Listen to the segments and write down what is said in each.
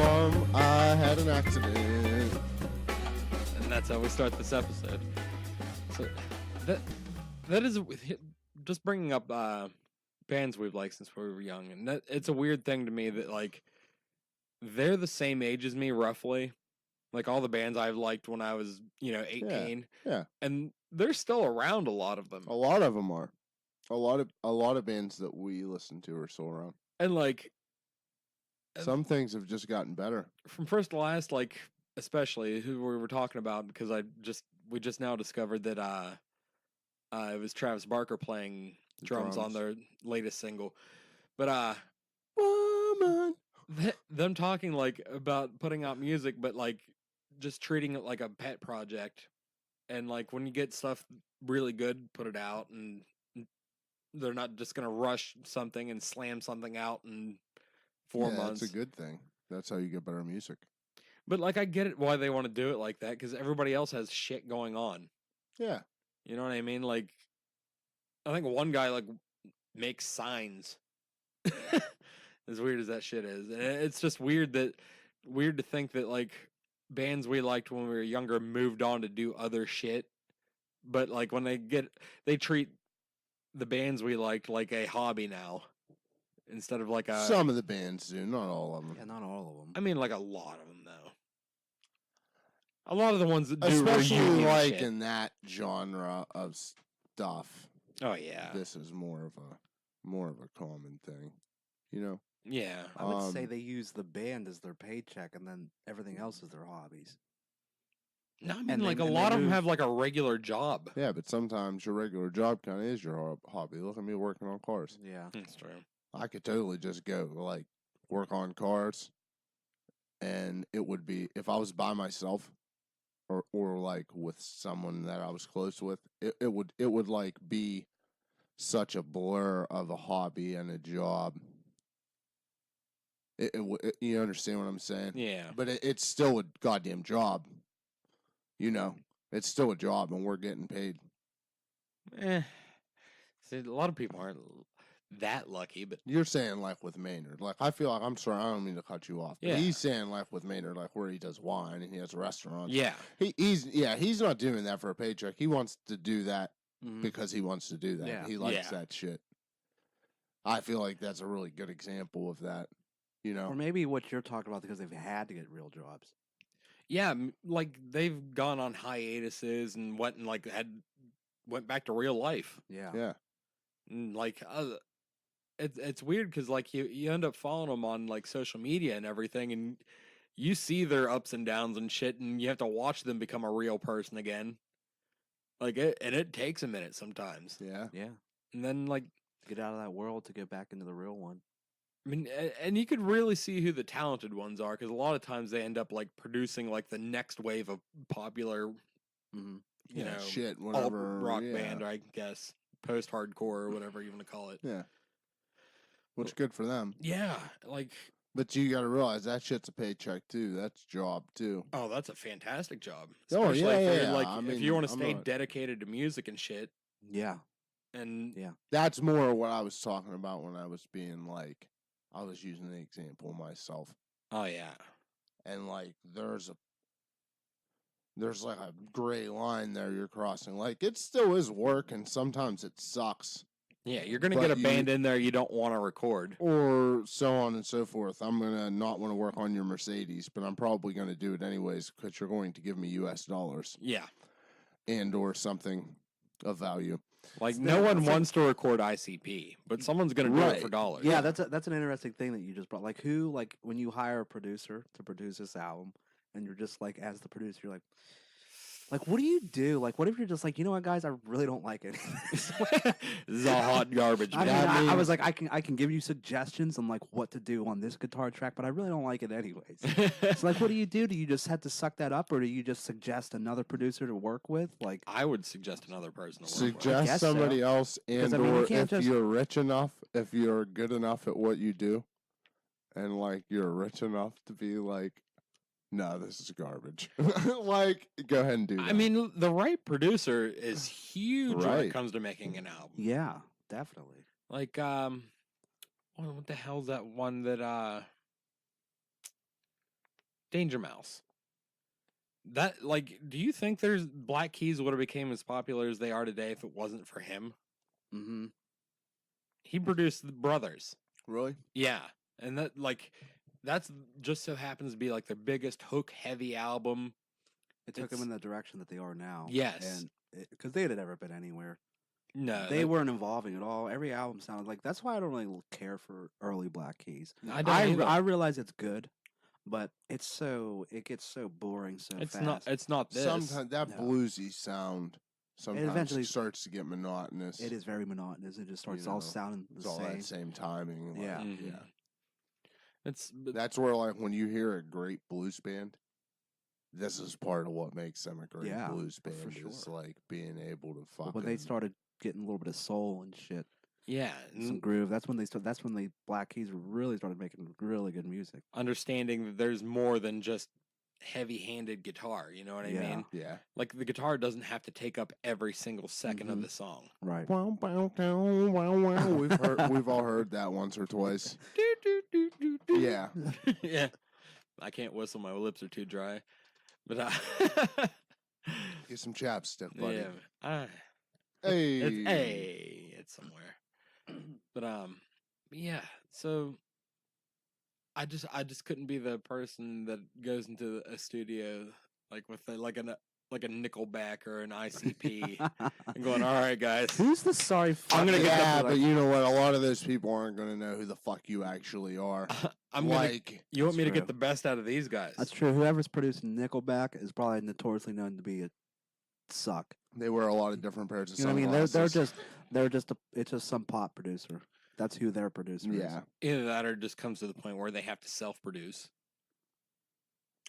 I had an accident. And that's how we start this episode. So that is just bringing up bands we've liked since we were young, and it's a weird thing to me that like they're the same age as me roughly. Like all the bands I've liked when I was 18, Yeah. and they're still around. A lot of them. A lot of them are. A lot of bands that we listen to are still around. And like some things have just gotten better. From first to last, like especially who we were talking about, because we just now discovered that it was Travis Barker playing drums on their latest single. But woman, them talking like about putting out music, but like just treating it like a pet project. And like when you get stuff really good, put it out, and they're not just gonna rush something and slam something out in 4 months. That's a good thing. That's how you get better music. But like I get it why they want to do it like that, because everybody else has shit going on. Yeah. You know what I mean? Like I think one guy like makes signs. As weird as that shit is. And it's just weird to think that like bands we liked when we were younger moved on to do other shit. But like when they treat the bands we liked like a hobby now. Instead of like a... Some of the bands do, not all of them. Yeah, not all of them. I mean like a lot of them though. A lot of the ones that do especially like shit. In that genre of stuff. Oh yeah. This is more of a common thing. You know? Yeah. I would say they use the band as their paycheck and then everything else is their hobbies. No, I mean like a lot of them have like a regular job. Yeah, but sometimes your regular job kind of is your hobby. Look at me working on cars. Yeah. That's true. I could totally just go like work on cars, and it would be, if I was by myself or like with someone that I was close with, it would like be such a blur of a hobby and a job. You understand what I'm saying? Yeah. But it's still a goddamn job. You know, it's still a job, and we're getting paid. See, a lot of people aren't that lucky, but you're saying like with Maynard. Like I feel like, I'm sorry, I don't mean to cut you off. But he's saying like with Maynard, like where he does wine and he has restaurants. Yeah. He's not doing that for a paycheck. He wants to do that because he wants to do that. Yeah. He likes that shit. I feel like that's a really good example of that. You know? Or maybe what you're talking about because they've had to get real jobs. Yeah, like they've gone on hiatuses and went back to real life. Yeah. Yeah. And like it's weird because like you end up following them on like social media and everything, and you see their ups and downs and shit, and you have to watch them become a real person again. Like it takes a minute sometimes. Yeah. Yeah. And then like get out of that world to get back into the real one. I mean, and you could really see who the talented ones are, because a lot of times they end up like producing like the next wave of popular, you know, shit, whatever rock band, I guess, post-hardcore or whatever you want to call it. Yeah. Which good for them. Yeah, like. But you got to realize that shit's a paycheck too. That's a job too. Oh, that's a fantastic job. Especially if you want to stay dedicated to music and shit. Yeah. And that's more what I was talking about when I was being like, I was using the example of myself. Oh yeah. And like there's like a gray line there you're crossing. Like it still is work and sometimes it sucks. Yeah, you're gonna get a band in there you don't want to record. Or so on and so forth. I'm gonna not want to work on your Mercedes, but I'm probably gonna do it anyways because you're going to give me US dollars. Yeah. And or something of value. Like no one wants to record ICP, but someone's gonna do it for dollars. Yeah, that's an interesting thing that you just brought. Like who, like when you hire a producer to produce this album, and you're just like, as the producer, you're like, what do you do? Like, what if you're just like, you know what, guys, I really don't like it. This is all hot garbage. I mean, I was like, I can give you suggestions on like what to do on this guitar track, but I really don't like it anyways. So like, what do? Do you just have to suck that up, or do you just suggest another producer to work with? Like, I would suggest another person to work with. Suggest somebody else, and or if you're rich enough, if you're good enough at what you do, and like you're rich enough to be like, no, this is garbage. Like, go ahead and do that. I mean, the right producer is huge when it comes to making an album. Yeah, definitely. Like, what the hell's that one that Danger Mouse. That, like, do you think there's Black Keys would have became as popular as they are today if it wasn't for him? Mm-hmm. He produced the Brothers. Really? Yeah. And that's just so happens to be like their biggest hook heavy album. It took them in the direction that they are now. Yes. And because they had never been anywhere. No. They weren't evolving at all. Every album sounded like, that's why I don't really care for early Black Keys. I don't either. I realize it's good, but it gets so boring so fast. It's not this. Sometimes that bluesy sound sometimes eventually starts to get monotonous. It is very monotonous. It just starts all sounding the all same. that same timing. Yeah. Like, Mhm. yeah. That's where, like, when you hear a great blues band, this is part of what makes them a great blues band. for sure. Is like being able to fucking. When they started getting a little bit of soul and shit, Yeah. some groove. That's when the Black Keys really started making really good music. Understanding that there's more than just heavy-handed guitar, you know what I mean? Yeah. Like the guitar doesn't have to take up every single second of the song. Right. Wow, wow, wow, wow, wow. We've all heard that once or twice. Yeah. Yeah. I can't whistle, my lips are too dry. But Get some chapstick, buddy. yeah. Hey. It's somewhere. But yeah, so I just couldn't be the person that goes into a studio like with like a Nickelback or an ICP and going, all right, guys. Who's the sorry fuck? I'm gonna get Yeah, but you know what? A lot of those people aren't going to know who the fuck you actually are. You want me to true. get the best out of these guys? That's true. Whoever's producing Nickelback is probably notoriously known to be a suck. They wear a lot of different pairs of You know what I mean? sunglasses. It's just some pop producer. That's who their producer is. Yeah. Either that or it just comes to the point where they have to self-produce.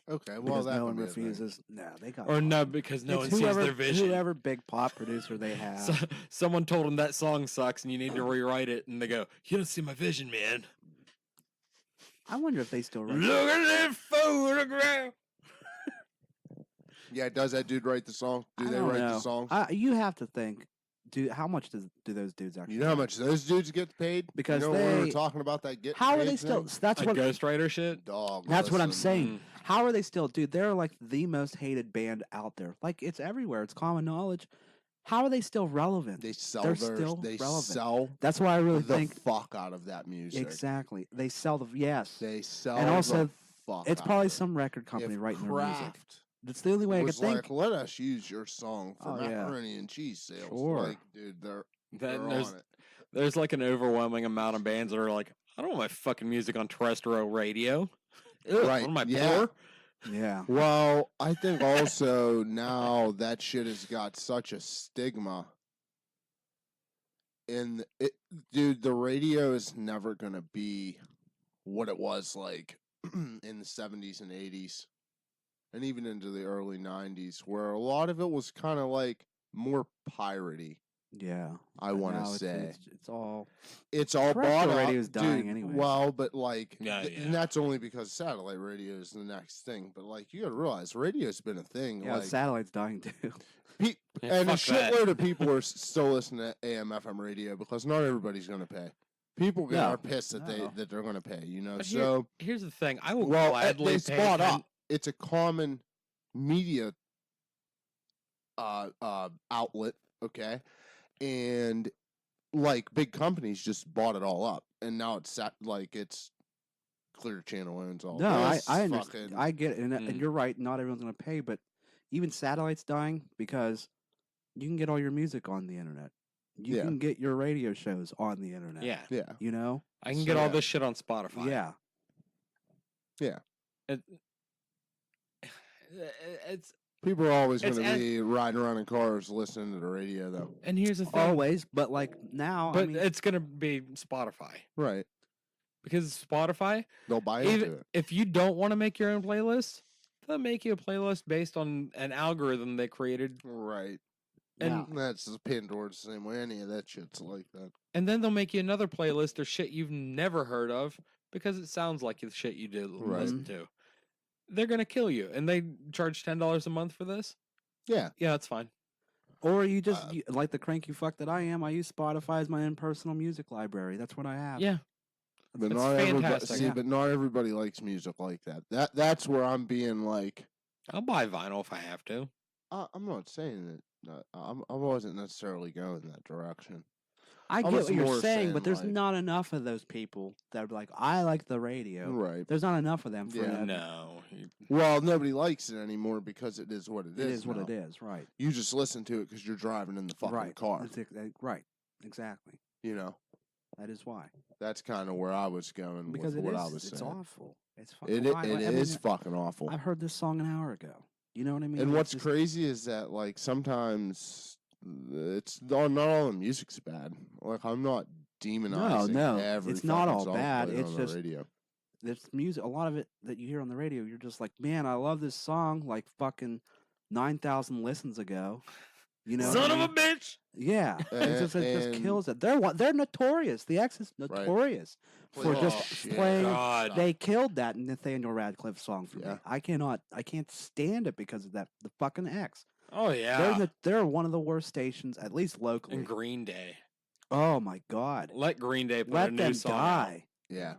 Okay, well, Because that no would one be a thing. refuses. No, they got. Or no, because no one sees their vision. Whoever big pop producer they have. So, someone told them that song sucks and you need to rewrite it, and they go, "You don't see my vision, man." I wonder if they still write. Look at that photograph. Yeah, does that dude write the song? Do I they don't write know. the songs? You have to think. How much do those dudes actually? You know how much those dudes get paid? Because you know we were they- talking about that get How are paid they still? thing? That's Like what. ghostwriter shit. Dog. That's what I'm listen. saying. How are they still, dude? They're like the most hated band out there. Like it's everywhere. It's common knowledge. How are they still relevant? They sell They're their. still They relevant. sell That's why I really the think fuck out of that music. exactly. They sell the yes. They sell. And also, the fuck It's out probably of it. some record company If writing their music. Kraft That's the only way I could was think. like, let us use your song for Oh, yeah. macaroni and cheese sales. Sure. Like, dude, they're Then on it. there's like an overwhelming amount of bands that are like, I don't want my fucking music on terrestrial radio. Ugh, Right, What am I, yeah. poor? Yeah. Well, I think also now that shit has got such a stigma. And dude, the radio is never gonna be what it was like in the 70s and 80s, and even into the early 90s, where a lot of it was kind of like more piratey. Yeah. I But want now to say it's all. it's all bought Terrestrial up. radio's dying dude, anyway. Well, but like, Yeah, and yeah. that's only because satellite radio is the next thing. But like, you gotta realize, radio's been a thing. Yeah, like, satellite's dying too. Pe- Yeah, and a fuck that. shitload of people are still listening to AM FM radio because not everybody's going to pay. People No. are pissed that No. they're going to pay. You know, But so Here's the thing. I will well, gladly it's pay bought 10 up. It's a common media outlet, okay, and like big companies just bought it all up, and now it's it's Clear Channel owns all. No, I this, understand. fucking- I get it, and Mm. you're right. Not everyone's gonna pay, but even satellite's dying because you can get all your music on the internet. You Yeah. can get your radio shows on the internet. Yeah. yeah, You know. I can So, get all yeah. this shit on Spotify. Yeah. It's people are always going It's to be riding around in cars listening to the radio, though. and here's the thing. Always, but like now, But I mean, it's gonna be Spotify Right? because Spotify. They'll buy into Even it. if you don't want to make your own playlist, they'll make you a playlist based on an algorithm they created, Right. and yeah. That's the Pandora's the same way. Any of that shit's like that. and then they'll make you another playlist of shit you've never heard of because it sounds like the shit you did Right. listen to. They're gonna kill you, and they charge $10 a month for this. Yeah. Yeah, that's fine. Or you just Uh, like the cranky fuck that I am. I use Spotify as my own personal music library. That's what I have. Yeah, But It's not everybody. fantastic. See, Yeah. but not everybody likes music like that. That's where I'm being like, I'll buy vinyl if I have to. I'm not saying that. I wasn't necessarily going that direction. I I get was what you're more saying, but saying, there's like- not enough of those people that are like, I like the radio. Right. There's not enough of them for Yeah. that. No. Well, nobody likes it anymore because it is what it It is. is what now. it is, right? You just listen to it because you're driving in the fucking Right. car. Right. Exactly. You know, That is why. that's kind of where I was going Because with it what is. I was It's saying. awful. It's fucking. It is fucking awful. I heard this song an hour ago. You know what I mean? And It's what's just- crazy is that like sometimes not all the music's bad. Like I'm not demonizing no, every it's not fucking all song bad, played it's on just- the radio. This music, a lot of it that you hear on the radio, you're just like, man, I love this song. Like fucking 9,000 listens ago. You know, Son what I of a mean? bitch! Yeah, it just And- kills it. They're notorious. The X is notorious for Oh, just shit. playing. God. They killed that Nathaniel Radcliffe song for me. Yeah. I can't stand it because of that. The fucking X. Oh yeah. They're one of the worst stations, at least locally. And Green Day. Oh my god, Let Green Day put a let new them song out. die. Yeah.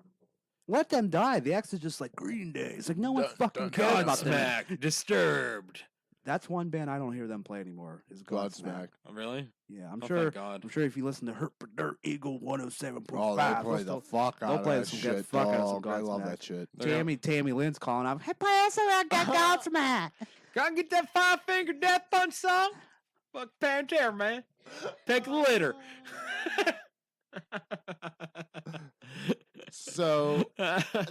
Let them die. The X is just like Green Day. It's like no one Dun, fucking dun, cares dun, about them. Godsmack. Disturbed. That's one band I don't hear them play anymore. Is Godsmack. Godsmack. Oh, really? Yeah, I'm Oh, sure. thank God. I'm sure if you listen to Hurt for Dirt Eagle 107.5, Oh, they play the fuck they'll out of play that some shit. good fuck out of some dog. I love Godsmack. that shit. Tammy Lynn's calling out. Hey, play us around Godsmack. Gotta get that 5-finger death punch song. Fuck Pantera, man. Take the litter. So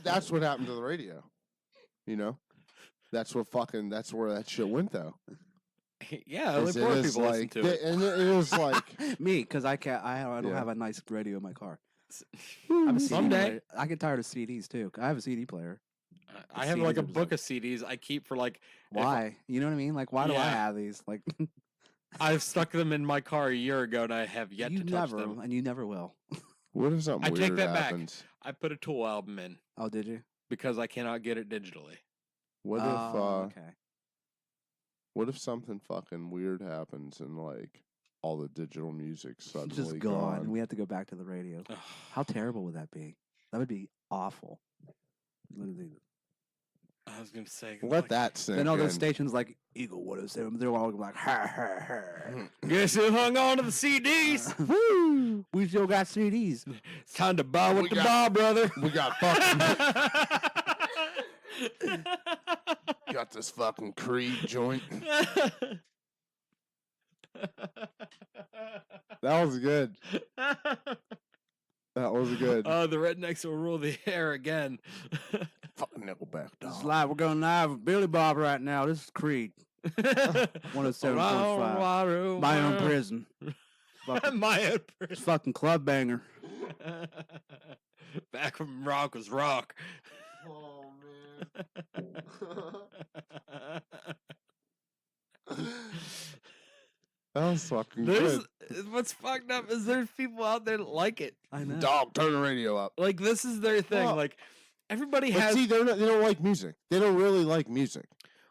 that's what happened to the radio. You know, that's where that shit went though. yeah, only Is poor is people listen like, to it. and it is like, Me, because I can't. I don't Yeah. have a nice radio in my car. I have a CD Someday. player. I get tired of CDs too. I have a CD player. I have like CDs a are just book like- of CDs I keep for like Why? You know what I mean? Like, why do I Yeah. have these? Like, I've stuck them in my car a year ago and I have yet you to touch never, them. and you never will. what if something I weird take that back. happens? I put a Tool album in Oh, did you? because I cannot get it digitally. What Oh, if okay. what if something fucking weird happens and like all the digital music suddenly Just gone, and we have to go back to the radio. How terrible would that be? That would be awful. Literally. I was gonna say, Let like, that sink Then all those in. stations like Eagle 107, they're all like, ha ha ha. Guess who hung on to the CDs? Woo! We still got CDs. It's time to buy with We the got- ball, brother. We got fucking got this fucking Creed joint. That was good. That was good. Oh, the rednecks will rule the air again. Fucking Nickelback, This is dog. live. We're going live with Billy Bob right now. This is Creed. 107.5. My own prison. Fucking, My own it's prison. fucking club banger. Back when rock was rock. Oh That was fucking There's good. what's fucked up is there's people out there that like it. I know. Dog, turn the radio up. Like this is their thing. Well, like everybody But has. see, they don't like music. They don't really like music.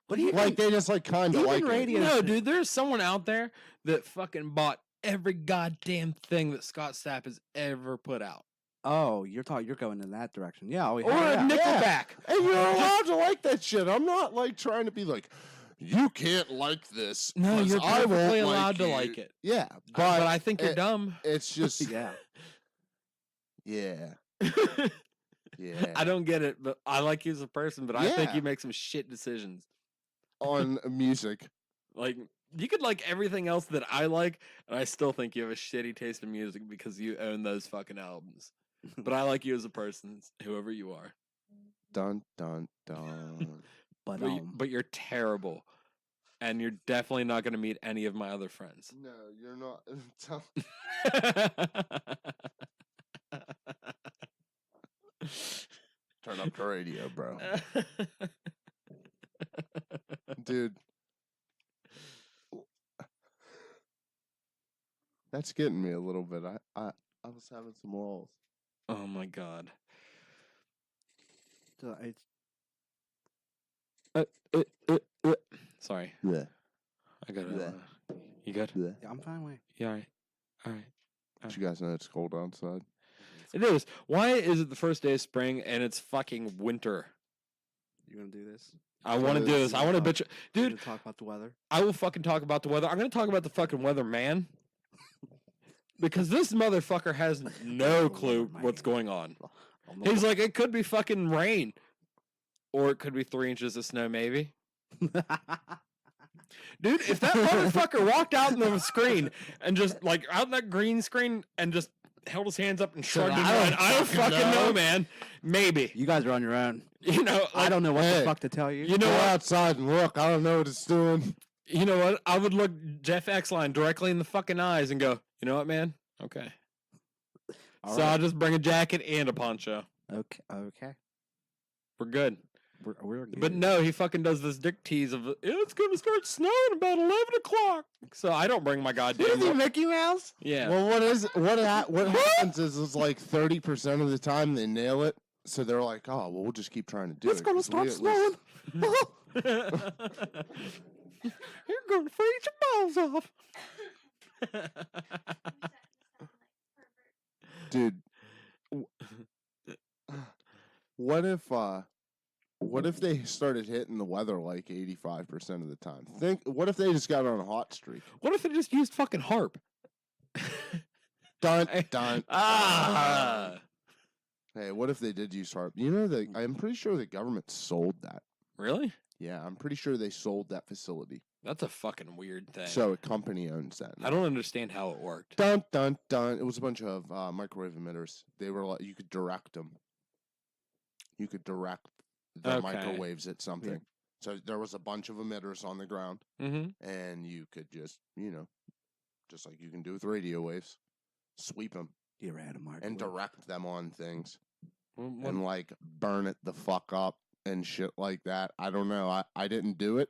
But even, Like they just like kind of even like radio- it. No, dude, there's someone out there that fucking bought every goddamn thing that Scott Stapp has ever put out. oh, you're going in that direction. Yeah. Oh, Or yeah. a Nickelback. And you're allowed to like that shit. I'm not like trying to be like, you can't like this. No, 'cause you're I won't perfectly allowed to you." like it. Yeah, But I think you're it- dumb. It's just yeah. yeah, I yeah. don't get it, but I like you as a person, but I think Yeah. you make some shit decisions. On music. Like you could like everything else that I like, and I still think you have a shitty taste in music because you own those fucking albums. But I like you as a person, whoever you are. Dun dun dun. But But you're terrible, and you're definitely not going to meet any of my other friends. No, you're not. Tell- Turn up the radio, bro. Dude. That's getting me a little bit. I was having some lulls. Oh my god. Sorry, Yeah. I got Yeah. You good? Yeah. I'm fine with Yeah. All right. All right. But you guys know it's cold outside. It is. Why is it the first day of spring and it's fucking winter? You gonna do this? I want to do this. I want to bitch. You Dude, gonna talk about the weather? I will fucking talk about the weather. I'm going to talk about the fucking weather, man. Because this motherfucker has no clue what's going on. He's like, it could be fucking rain. Or it could be 3 inches of snow, maybe. Dude, if that motherfucker walked out in the screen and just, like, out in that green screen and just held his hands up and shrugged his head, I don't fucking know, man. Maybe. You guys are on your own. You know, I don't know what the fuck to tell you. You know Go what? outside and look. I don't know what it's doing. You know what? I would look Jeff Exline directly in the fucking eyes and go, you know what, man? Okay. All So right. I'll just bring a jacket and a poncho. Okay. We're good. We're good. But no, he fucking does this dick tease of it's gonna start snowing about 11 o'clock. So I don't bring my goddamn. Is he Mickey Mouse? Yeah. Well, what happens is it's like 30% of the time they nail it. So they're like, oh, well, we'll just keep trying to do It's it. gonna 'cause we start at least- snowing. You're gonna freeze your balls off. Dude. What if they started hitting the weather like 85% of the time? What if they just got on a hot streak? What if they just used fucking harp? Dun, dun. Ah. Hey, what if they did use harp? You know, I'm pretty sure the government sold that. Really? Yeah, I'm pretty sure they sold that facility. That's a fucking weird thing. So a company owns that now. I don't understand how it worked. Dun, dun, dun. It was a bunch of microwave emitters. They were like, you could direct them. You could direct the Okay. microwaves at something. So there was a bunch of emitters on the ground, Mm-hmm. and you could just, just like you can do with radio waves, sweep them You ever had a microwave? and direct them on things Mm-hmm. and like burn it the fuck up and shit like that. I don't know. I didn't do it.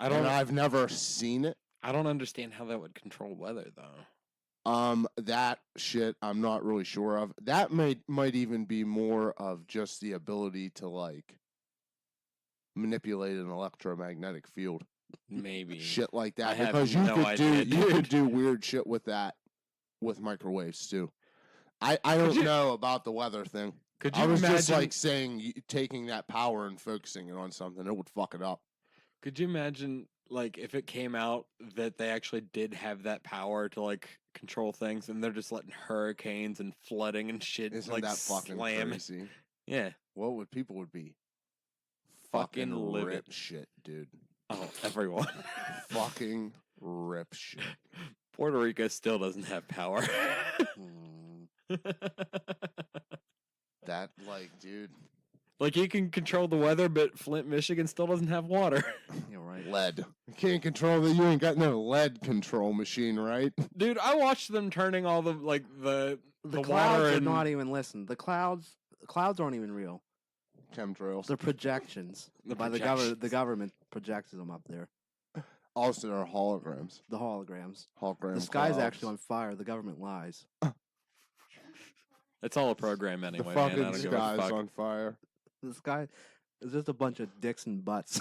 I've never seen it. I don't understand how that would control weather though. That shit I'm not really sure of. That might even be more of just the ability to like manipulate an electromagnetic field. Maybe. Shit like that. I have Because you no could idea, you could dude. do weird shit with that with microwaves too. I don't you- know about the weather thing. Could you I was imagine? just like saying taking that power and focusing it on something, it would fuck it up. Could you imagine, like, if it came out that they actually did have that power to like control things, and they're just letting hurricanes and flooding and shit Isn't like that fucking slam? crazy? Yeah. What would people would be? Fucking livid. rip shit, dude. Oh, everyone. Fucking rip shit. Puerto Rico still doesn't have power. That, like, dude, Like, you can control the weather, but Flint, Michigan still doesn't have water. You're right. lead. You can't control that. You ain't got no lead control machine, right? Dude, I watched them turning all the like the The clouds water are and not even listen. The clouds aren't even real. Chemtrails. They're projections. The by the projections. government projects them up there. Also, they're holograms. The holograms. Hologram. The sky's clouds. actually on fire. The government lies. it's all a program The anyway, man. I fucking don't give a sky's fuck. on fire. The sky is just a bunch of dicks and butts.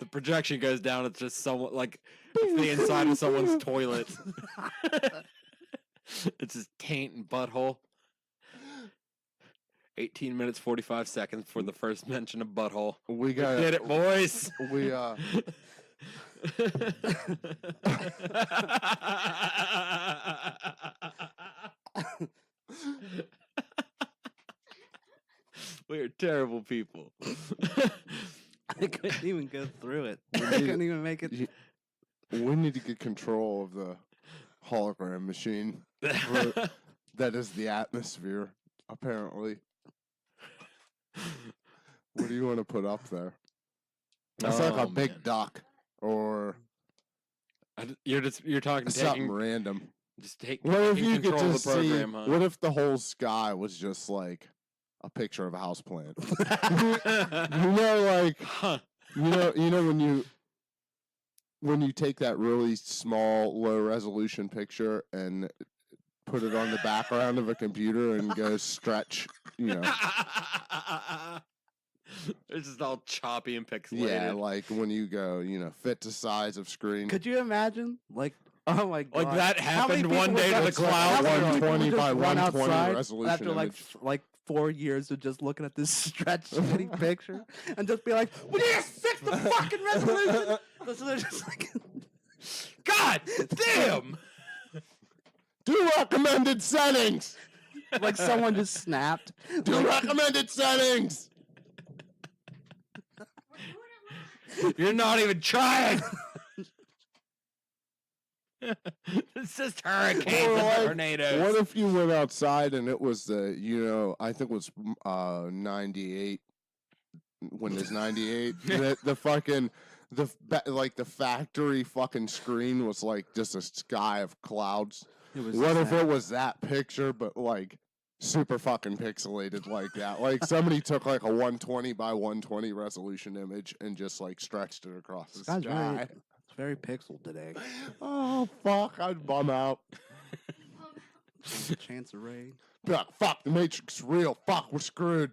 The projection goes down. It's just someone like it's the inside of someone's toilet. It's his taint and butthole. 18 minutes 45 seconds for the first mention of butthole. We We got did it, boys. We We are terrible people. I couldn't even go through it. I need- couldn't even make it. we need to get control of the hologram machine that is the atmosphere. Apparently. What do you want to put up there? That's like Oh, a big man. duck or You're talking something taking random. just take What if taking you could control just of the program, see? huh? What if the whole sky was just like a picture of a house plant? You know, like Huh. you know when you take that really small, low resolution picture and put it on the background of a computer and go stretch, It's just all choppy and pixelated. yeah, like when you go, fit to size of screen. Could you imagine, like, Oh my god! Like that How many happened one people day to would the just- cloud. how many people 120 would just by run 120 outside resolution after image. like 4 years of just looking at this stretched shitty picture and just be like, "We need to fix the fucking resolution." So they're just like, God damn! Do recommended settings. like someone just snapped. Do Like, recommended settings. You're not even trying. It's just hurricanes Or and like, tornadoes. what if you went outside and it was I think it was 98 Windows 98. the fucking the factory fucking screen was like just a sky of clouds. it was What if sad. it was that picture but like super fucking pixelated like that? Like somebody took like a 120 by 120 resolution image and just like stretched it across the This guy's sky. it's very pixel today. Oh fuck, I'd bum out. Chance of rain. Be like, fuck, the Matrix is real. Fuck, we're screwed.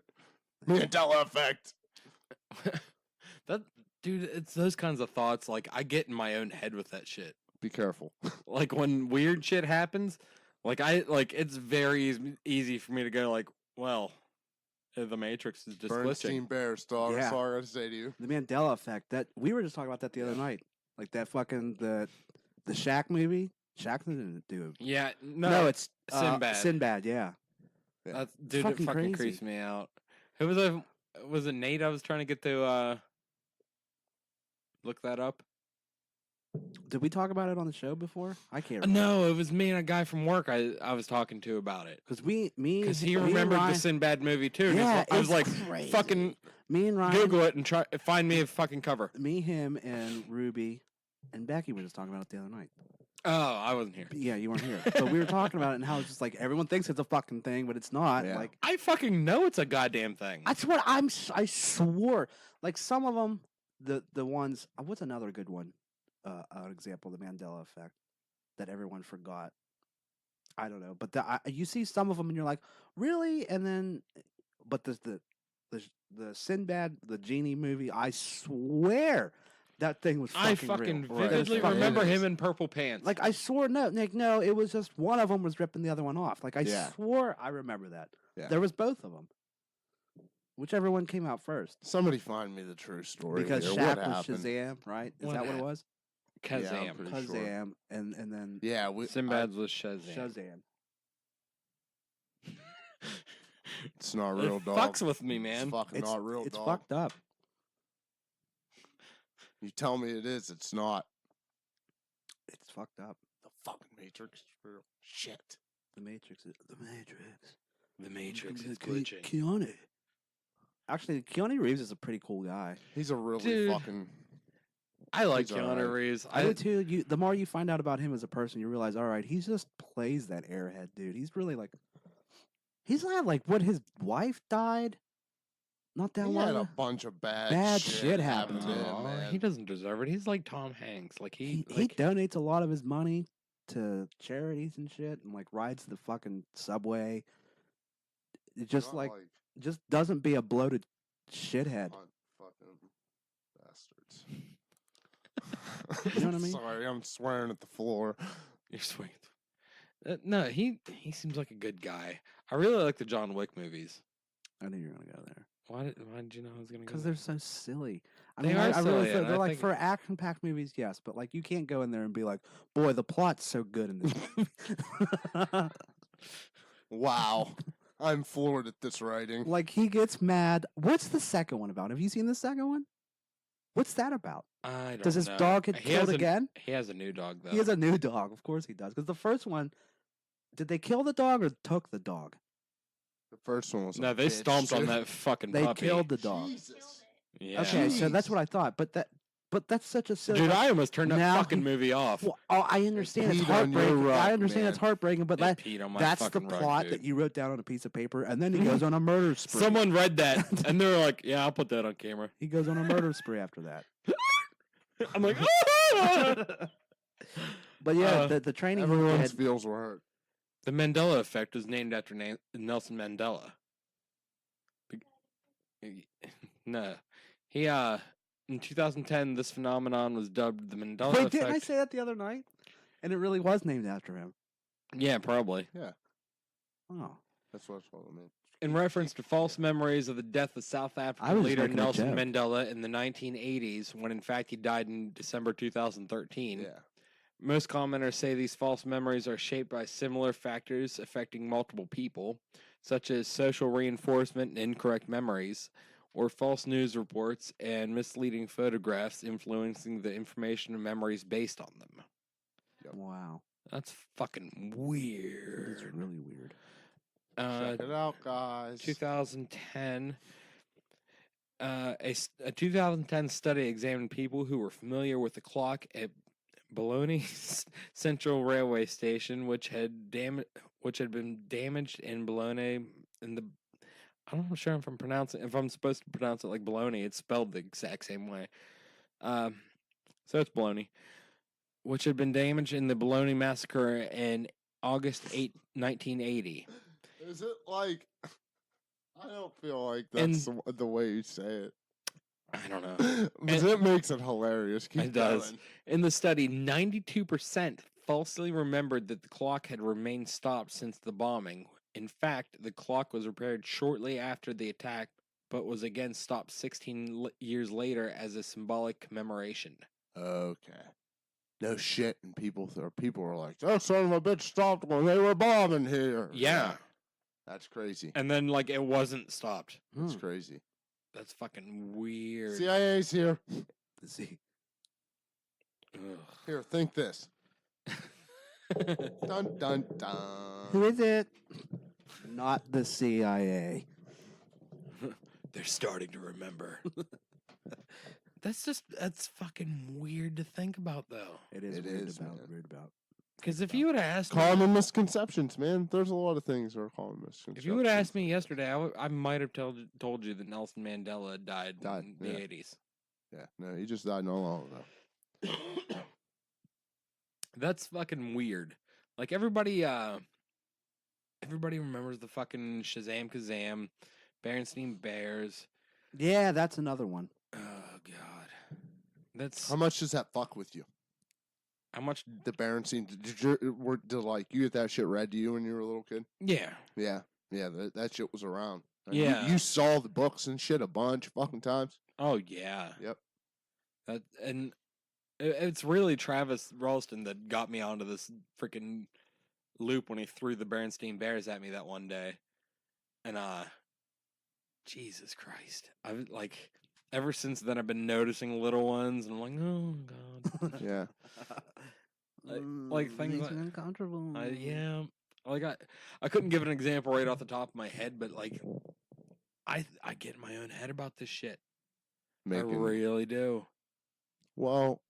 Mandela effect. That dude, it's those kinds of thoughts. Like I get in my own head with that shit. Be careful. Like when weird shit happens, it's very easy for me to go like, well, the Matrix is just Bernstein glitching. Bears, dog. Yeah. That's all I gotta say to you. The Mandela effect. That we were just talking about that the other night. Like that fucking the Shaq movie. Shaq didn't do it. Yeah, No, it's Sinbad. Sinbad, yeah. That's, dude, fucking it fucking crazy. creeps me out. Who was I? Was it Nate? I was trying to get to look that up. Did we talk about it on the show before? I can't remember. No, it was me and a guy from work I was talking to about it. Because Because he me and remembered Ryan, the Sinbad movie too. And Yeah, I was like, it's crazy. fucking me and Ryan, Google it and find me a fucking cover. me, him, and Ruby and Becky were just talking about it the other night. Oh, I wasn't here. But yeah, you weren't here. But we were talking about it and how it's just like everyone thinks it's a fucking thing, but it's not. Yeah. Like I fucking know it's a goddamn thing. that's what I swore. Like some of them, the ones. What's another good one? An example, the Mandela effect that everyone forgot. I don't know, but you see some of them and you're like, really? And then, but the Sinbad, the genie movie, I swear that thing was fucking I fucking real. It was vividly fucking remember real. him in purple pants. Like I swore, no, Nick, no, it was just one of them was ripping the other one off. Like I Yeah. swore, I remember that. Yeah. There was both of them. Whichever one came out first. Somebody find me the true story. Because here. Shaq What was happened? Shazam, right? Is What that what it happened? was? Yeah, I'm Kazam. pretty sure. Shazam, and then Yeah, Sinbad's was Shazam. Shazam. it's not It real, dog. fucks with me, man. It's fucking It's not real, It's dog. fucked up. You tell me it is. It's not. It's fucked up. The fucking Matrix is real. Shit. The Matrix is the Matrix. The Matrix is Ke- glitching. Keanu. Actually, Keanu Reeves is a pretty cool guy. He's a really Dude. fucking. I like He's Keanu alright. Reeves. I do too. The more you find out about him as a person, you realize, all right, he just plays that airhead dude. He's really like, he's not like what his wife died. Not that He long. had a ago. bunch of bad Bad shit shit happen happened to to him, Aw, man. he doesn't deserve it. He's like Tom Hanks. Like He like, donates a lot of his money to charities and shit, and like rides the fucking subway. It just Not just doesn't be a bloated shithead. fucking bastards. You know what I mean? Sorry, I'm swearing at the floor. You're sweet. No, he seems like a good guy. I really like the John Wick movies. I knew you were gonna go there Why did you know I was gonna go? because there? they're so silly. I They mean, are I really silly, feel and they're I like think- for action-packed movies, yes, but like you can't go in there and be like, "Boy, the plot's so good in this movie." Wow. I'm floored at this writing. Like he gets mad. What's the second one about? Have you seen the second one? What's that about? I don't Does his know. dog get He killed has a- again? He has a new dog though. He has a new dog. Of course he does. Because the first one, did they kill the dog or took the dog? The first one was a No, they bitch, stomped on too. that fucking They puppy. killed the dog. Jesus. Yeah. Okay, so that's Jeez. what I thought. But that's such a silly. Dude, I almost turned that Now fucking he- movie off. Well, I understand it's peed on your heartbreaking. rug, I understand it's man. heartbreaking, but They that peed on my that's the fucking rug, plot dude. that you wrote down on a piece of paper, and then he goes on a murder spree. Someone read that and they were like, "Yeah, I'll put that on camera." He goes on a murder spree after that. I'm like, But yeah, Uh, the training he Everyone's did- feels were hurt. the Mandela effect was named after Nelson Mandela. No, he in 2010, this phenomenon was dubbed the Mandela Wait, effect. didn't I say that the other night? And it really was named after him. Yeah, probably. Yeah, Oh. that's what I mean. In reference to false memories of the death of South I African was just leader making a Nelson joke. Mandela in the 1980s, when in fact he died in December 2013. Yeah. Most commenters say these false memories are shaped by similar factors affecting multiple people, such as social reinforcement and incorrect memories, or false news reports and misleading photographs influencing the information and memories based on them. Wow. That's fucking It's weird. really weird. Check it out, guys. 2010. A 2010 study examined people who were familiar with the clock at Bologna Central Railway Station, which had been damaged in Bologna. In the, I'm not sure if I'm supposed to pronounce it like Bologna. It's spelled the exact same way. So it's Bologna, which had been damaged in the Bologna massacre in August 1980. Is it like? I don't feel like that's the way you say it. I don't know. But it makes it hilarious. Keep It does. going. In the study, 92% falsely remembered that the clock had remained stopped since the bombing. In fact, the clock was repaired shortly after the attack, but was again stopped 16 years later as a symbolic commemoration. Okay. No shit, and people were like, "That son of a bitch stopped when they were bombing here." Yeah. That's crazy. And then, like, it wasn't stopped. That's crazy. That's fucking weird. CIA's here. See. Ugh. Here, think this. Dun dun dun. Who is it? Not the CIA. They're starting to remember. That's fucking weird to think about, though. It is It weird is, about. man. Weird about. Because if you would have asked me, Common misconceptions, man. There's a lot of things that are common misconceptions. if you would have asked me yesterday, I might have told you that Nelson Mandela died in the yeah. 80s. Yeah, no, he just died not long ago. That's fucking weird. Like everybody remembers the fucking Shazam Kazam, Berenstein Bears. Yeah, that's another one. Oh god, that's How much does that fuck with you? how much. The Berenstein, did like you get that shit read to you when you were a little kid? Yeah, Yeah, that shit was around. And Yeah. you saw the books and shit a bunch of fucking times. oh yeah. Yep. And it's really Travis Ralston that got me onto this freaking loop when he threw the Berenstein Bears at me that one day, and Jesus Christ, I've like ever since then I've been noticing little ones, and I'm like, oh god. Yeah. Like things makes like- me uncomfortable. Yeah, like I couldn't give an example right off the top of my head, but like I get in my own head about this shit. I really do. Well,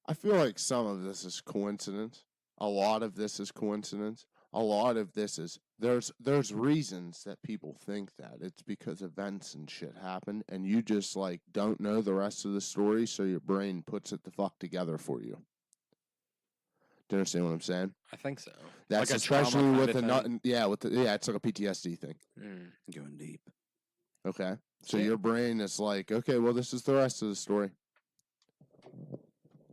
I feel like some of this is coincidence. A lot of this is coincidence. A lot of this is there's reasons that people think that. It's because events and shit happen and you just like don't know the rest of the story, so your brain puts it the fuck together for you. Do you understand what I'm saying? I think so. That's Like a trauma especially kinda with thing? it's like a PTSD thing. Going deep. Okay. So Yeah. your brain is like, okay, well, this is the rest of the story.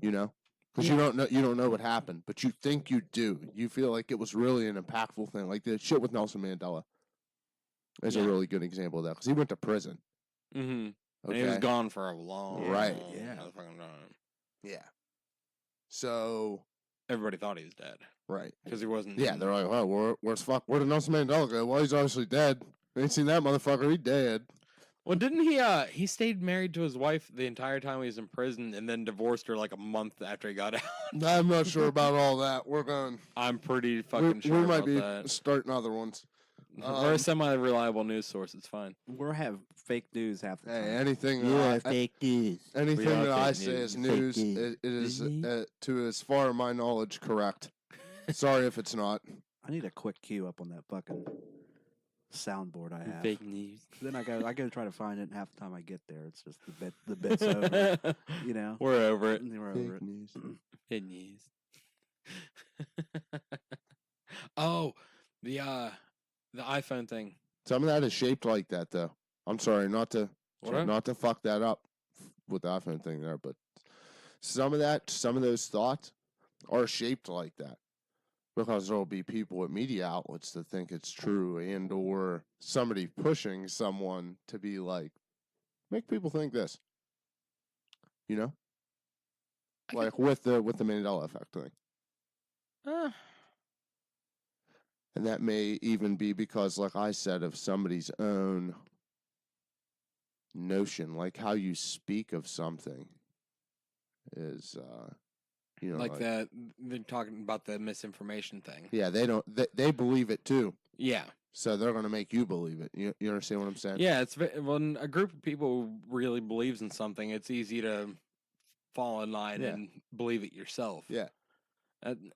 You know, because you don't know what happened, but you think you do. You feel like it was really an impactful thing, like the shit with Nelson Mandela is a Yeah. really good example of that because he went to prison. Mm-hmm. Okay. And he was gone for a long, Right. Yeah. motherfucking time. Yeah. So Everybody thought he was dead right. because he wasn't. Yeah, they're like, oh, where's where did Nelson Mandela go? Well, he's obviously dead. Ain't seen that motherfucker. He dead. Well, didn't he stayed married to his wife the entire time he was in prison, and then divorced her like a month after he got out. I'm not sure about all that. We're going. I'm pretty fucking sure We might about be that. starting other ones. We're a semi-reliable news source. It's fine. We're have fake news half the Hey, time. anything fake news. anything We are that I fake say is Fake news, news. it is, Really? to as far as my knowledge, correct. Sorry if it's not. I need a quick cue up on that fucking soundboard I have. Fake news. Then I go try to find it, and half the time I get there, it's just the bit's over. You know, We're over it. We're over it. news. Fake news. Oh, the iPhone thing. Some of that is shaped like that, though. I'm sorry, not to fuck that up with the iPhone thing there, but some of those thoughts are shaped like that. Because there'll be people at media outlets that think it's true, and or somebody pushing someone to be like, make people think this. You know? Like with the Mandela effect thing. And that may even be because, like I said, of somebody's own notion, like how you speak of something is, like that. They're talking about the misinformation thing. Yeah, they believe it too. Yeah. So they're going to make you believe it. You understand what I'm saying? Yeah, it's when a group of people really believes in something, it's easy to fall in line and believe it yourself. Yeah.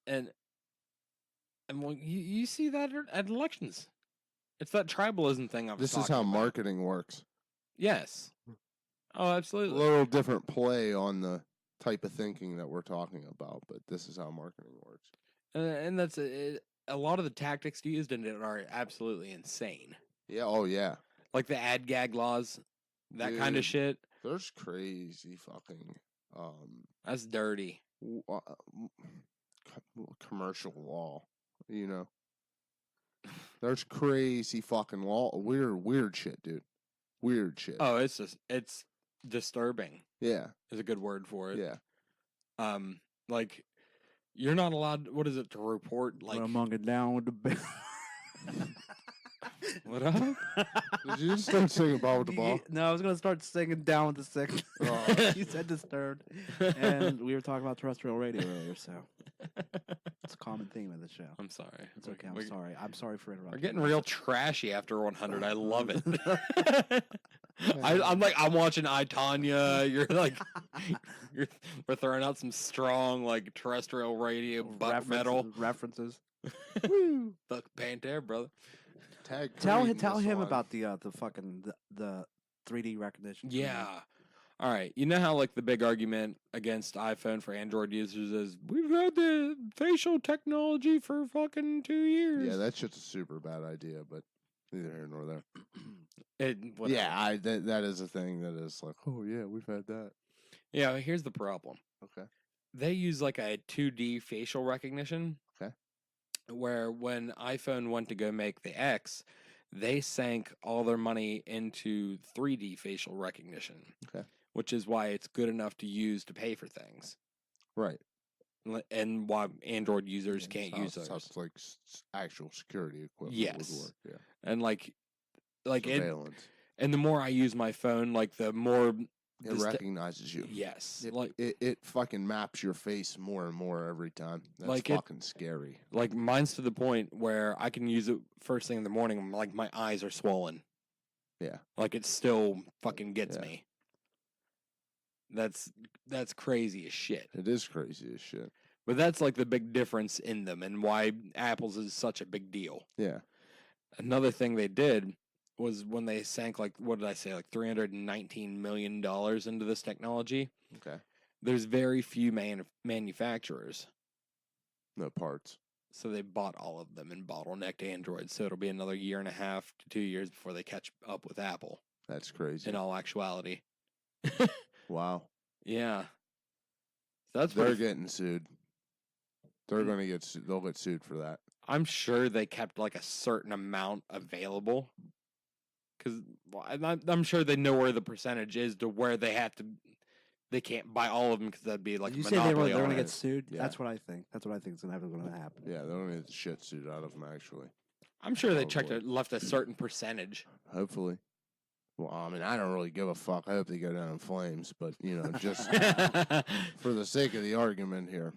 And well, you see that at elections. It's that tribalism thing I was This is talking how about. marketing works. Yes. Oh, A absolutely. little different play on the type of thinking that we're talking about, but this is how marketing works. And that's a lot of the tactics used in it are absolutely insane. Yeah. Oh, yeah. Like the ad gag laws, that kind of Dude, shit. There's crazy fucking That's dirty. Commercial law. You know, there's crazy fucking law. Weird shit, dude. Weird shit. Oh, it's disturbing. Yeah. Is a good word for it. Yeah. Like you're not allowed. What is it to report? Like I'm gonna get down with the bell. What up? Did you just start singing Ball with the Ball? No, I was gonna start singing Down with the Sick. Oh. You said Disturbed, and we were talking about terrestrial radio earlier, so it's a common theme of the show. I'm sorry. It's okay. I'm sorry. I'm sorry for interrupting. We're getting real trashy after 100. I love it. I'm watching I, Tanya. You're like, we're throwing out some strong like terrestrial radio butt metal references. Woo! Fuck Pantera, brother. Tell him about the fucking the 3D recognition. Yeah. All right. You know how like the big argument against iPhone for Android users is we've had the facial technology for fucking 2 years. Yeah, that shit's a super bad idea, but neither here nor there. Yeah, that is a thing that is like, oh yeah, we've had that. Yeah, here's the problem. Okay. They use like a 2D facial recognition. Okay. Where when iPhone went to go make the X, they sank all their money into 3D facial recognition. Okay. Which is why it's good enough to use to pay for things. Right. And why Android users can't use those. Sounds like actual security equipment Yes. would work. Yeah. And like surveillance. And the more I use my phone, like the more it recognizes you. Yes. It fucking maps your face more and more every time. That's like fucking scary. Like mine's to the point where I can use it first thing in the morning. Like my eyes are swollen. Yeah. Like it still fucking gets me. That's crazy as shit. It is crazy as shit. But that's like the big difference in them and why Apple's is such a big deal. Yeah. Another thing they did was when they sank like what did I say, like $319 million into this technology. Okay. There's very few manufacturers. No parts. So they bought all of them and bottlenecked Android. So it'll be another 1.5 to 2 years before they catch up with Apple. That's crazy. In all actuality. Wow. Yeah. So they're getting sued. They're going to get sued. They'll get sued for that. I'm sure they kept like a certain amount available. Because I'm sure they know where the percentage is to where they have to. They can't buy all of them because that'd be like you a say monopoly. They're going to get sued? Yeah. That's what I think. That's what I think is going to happen. Yeah, they're going to get the shit sued out of them, actually. I'm sure they left a certain percentage. Hopefully. Well, I mean, I don't really give a fuck. I hope they go down in flames, but, you know, just for the sake of the argument here.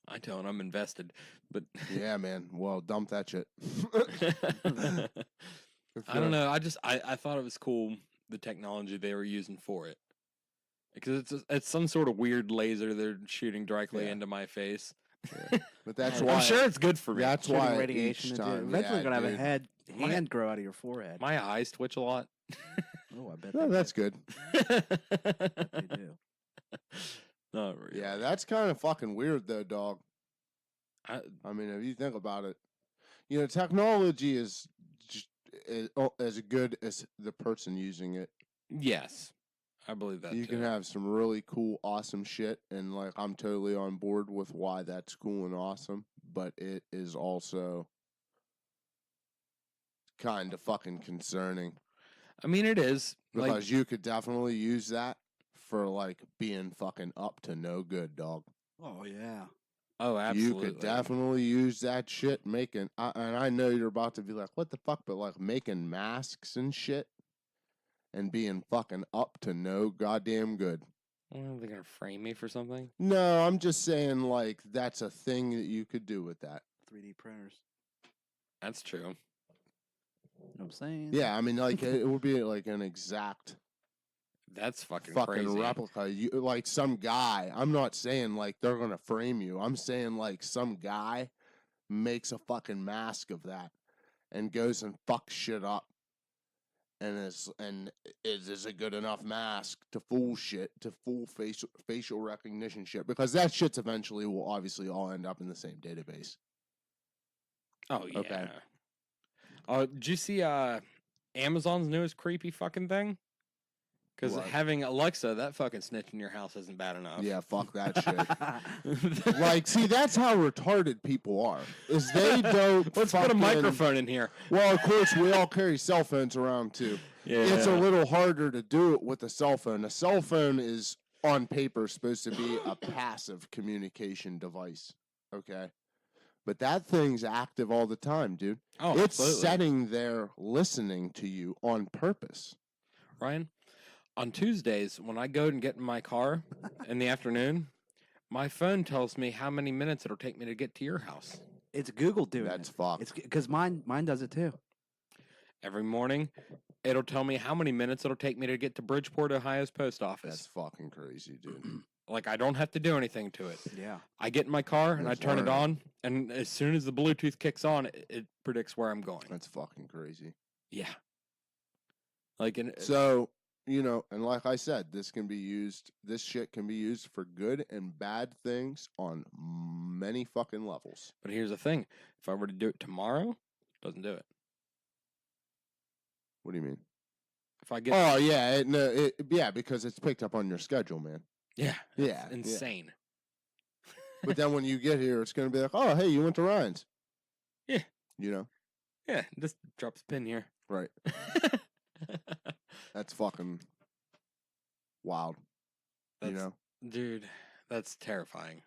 I don't. I'm invested, but yeah, man. Well, dump that shit. I don't know. I thought it was cool the technology they were using for it because it's some sort of weird laser they're shooting directly into my face. Yeah. But that's why I'm sure it's good for me. That's why radiation. Eventually, you're gonna have a hand grow out of your forehead. My eyes twitch a lot. Oh, I bet. No, that's good. They do. Not really. Yeah, that's kind of fucking weird, though, dog. I mean, if you think about it, you know, technology is just as good as the person using it. Yes, I believe that You too. can have some really cool, awesome shit, and like I'm totally on board with why that's cool and awesome, but it is also kind of fucking concerning I mean, it is. Like, because you could definitely use that for like being fucking up to no good, dog. Oh yeah. oh, absolutely. You could definitely use that shit making, and I know you're about to be like, what the fuck, but like making masks and shit and being fucking up to no goddamn good. Well, they're gonna frame me for something. No, I'm just saying, like, that's a thing that you could do with that. 3D printers. That's true. You know what I'm saying? Yeah, I mean, like, it would be like an exact That's fucking crazy. replica. You like some guy. I'm not saying like they're gonna frame you. I'm saying like some guy makes a fucking mask of that and goes and fucks shit up. And is a good enough mask to fool shit, to fool facial recognition shit, because that shit's eventually will obviously all end up in the same database. Oh yeah. Okay. Did you see Amazon's newest creepy fucking thing? Because What? having Alexa, that fucking snitch in your house isn't bad enough. Yeah, fuck that shit. Like, see, that's how retarded people are. Is they don't. Let's put a microphone in here. Well, of course, we all carry cell phones around too. Yeah. It's a little harder to do it with a cell phone. A cell phone is on paper supposed to be a passive communication device. Okay. But that thing's active all the time, dude. Oh, It's absolutely. sitting there listening to you on purpose. Ryan, on Tuesdays, when I go and get in my car in the afternoon, my phone tells me how many minutes it'll take me to get to your house. It's Google doing That's it. fucked. It's because mine does it too. Every morning, it'll tell me how many minutes it'll take me to get to Bridgeport, Ohio's post That's office. fucking crazy, dude. Like, I don't have to do anything to it. Yeah. I get in my car and I It's turn it learning. on, and as soon as the Bluetooth kicks on, it predicts where I'm going. That's fucking crazy. Yeah. Like, So, you know, and like I said, this shit can be used for good and bad things on many fucking levels. but here's the thing: if I were to do it tomorrow, it doesn't do it. What do you mean? If I get, Oh, yeah, yeah, because it's picked up on your schedule, man. yeah, Yeah, it's insane. But then when you get here, it's going to be like, oh, hey, you went to Ryan's. Yeah. You know? Yeah, just drops a pin here. Right. That's fucking wild. You That's- know? Dude, that's terrifying.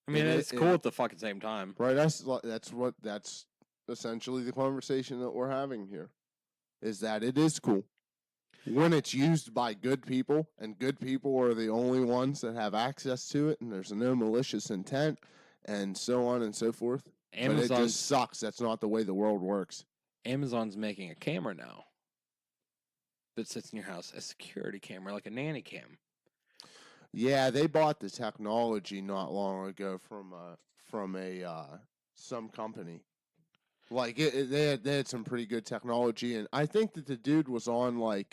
I mean, It- it's it- cool at the fucking same time. Right? That's essentially the conversation that we're having here. Is that it is cool. When it's used by good people, and good people are the only ones that have access to it, and there's no malicious intent, and so on and so forth. But it Amazon's just sucks. That's not the way the world works. Amazon's making a camera now that sits in your house, a security camera, like a nanny cam. Yeah, they bought the technology not long ago from some company. Like they had some pretty good technology, and I think that the dude was on like